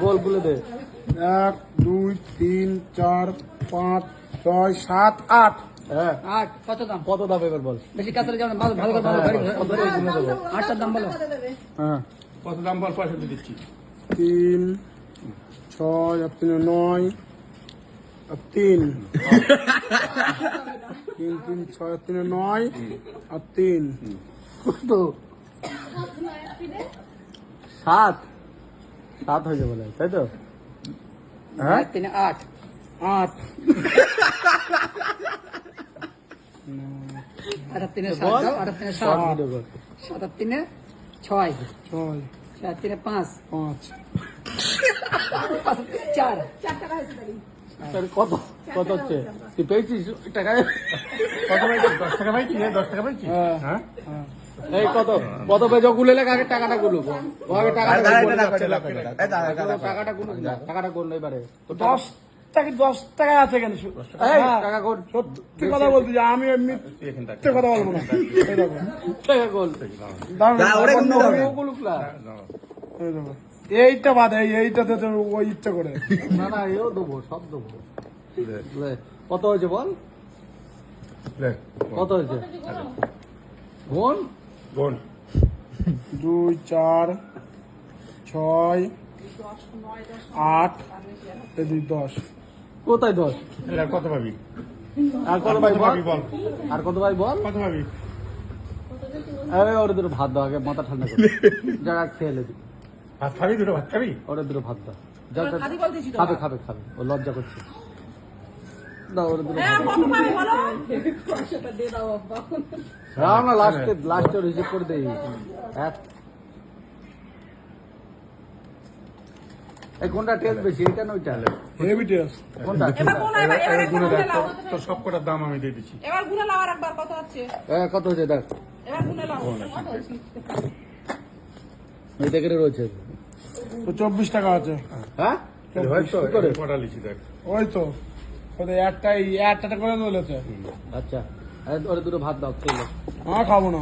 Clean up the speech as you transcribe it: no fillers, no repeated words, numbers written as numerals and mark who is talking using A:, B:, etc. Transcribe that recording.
A: গোল খুলে দে।
B: 1 2 3 4 5 6 7 8।
A: হ্যাঁ,
C: 8 কত দাম?
A: কত দাম এবার বল?
C: বেশি কাতরে যাও না, ভালো করে ভালো করে কিনে দেবো। 8টার দাম বলো।
B: হ্যাঁ,
D: কত দাম বল, পয়সা দিয়ে দিচ্ছি।
B: 3 6 আর 3 9 আর 3 3 3 6 আর 3 9 আর 3
A: কত? 7 7 হয়ে যাবে, তাই তো? হ্যাঁ,
C: 3 8
B: 8
C: আর 3 7 দাও, আর 3 7 7 আর 3 6
B: 6
C: 4 3 5
B: 5
C: 4
A: তাহলে কত কত হচ্ছে? তুই পেয়েছিস টাকায়?
D: কত পাইছি? 10 টাকা পাইছি, 10 টাকা পাইছি।
B: হ্যাঁ।
D: হ্যাঁ,
A: এই কত কত পেয়েছ? গুলে লেখা, আগে টাকাটা গুলো। আগে টাকাটা টাকাটা গুলো এবারে। তো
B: 10 টাকা আছে কেন?
A: এই টাকা গুল,
B: সত্যি কথা বলতে যে আমি এমনি মিথ্যে কথা বলবো না। এই দেখো,
A: টাকা গুল।
B: দাঁড়াও,
A: গুলুকলা।
B: এই দেখো। এইটা বাদে এইটাতে তো ওই ইচ্ছা করে।
A: না না, এও দেবো, সব দেবো। লে, কত হয়েছে বল? কত হয়েছে? বোন
D: বোন
B: 2 4 6 8 10।
A: কোথায় 10?
D: এবার কত পাবি?
A: আর কত ভাই বল?
D: বল,
A: আর কত ভাই বল?
D: কত পাবি?
A: আরে ওরে দুটো ভাত দাও, আগে মাথা ঠান্ডা করে জায়গা খেয়ে লে।
D: ভাত খাবি? দুটো ভাত খাবি?
A: ওরে দুটো ভাত দাও। খাবে খাবে খাবে, ও লজ্জা করছে। দাও ওরে দুটো ভাত দাও না, লাস্টের হিসেব করে দেই। এই কোনটা টেস্ট বেশি, এটা না ওইটা?
B: Heavy taste.
A: কোনটা?
D: এবার গুনে দেখ, তোর সব কটার দাম আমি দিয়ে দিচ্ছি।
E: এবার গুনে লাও আরেকবার কত হচ্ছে?
A: কত হয়েছে দেখ?
E: এবার গুনে লাও কত হচ্ছে?
A: এই দেখে রয়েছে।
B: তো 24 টাকা আছে।
A: হ্যাঁ,
D: হয়তো
A: কি করে?
D: কটা লিচি দেখ।
B: ওই তো ওদের একটা করে বলেছে।
A: আচ্ছা, ওরে দুটো ভাত দাও, খেয়ে লে।
B: খাবো না।